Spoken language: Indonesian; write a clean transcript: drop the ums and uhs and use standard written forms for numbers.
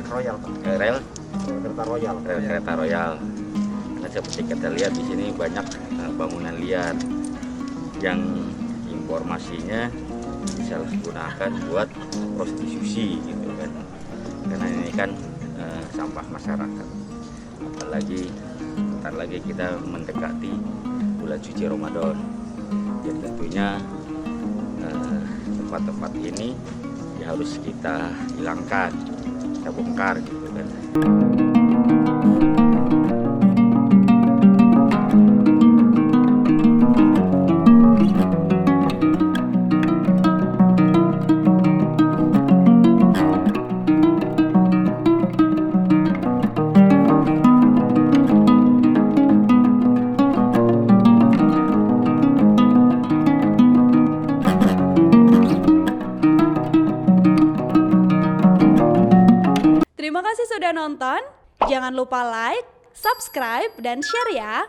Royal, Pak. Rel Kereta Royal. kereta royal. Karena seperti kita lihat di sini banyak bangunan liar yang informasinya disalahgunakan buat prostitusi gitu kan. Karena ini kan sampah masyarakat. Apalagi bentar lagi kita mendekati bulan suci Ramadan. Jadi tentunya tempat-tempat ini ya harus kita hilangkan, kita bongkar gitu kan. Terima kasih sudah nonton. Jangan lupa like, subscribe, dan share ya.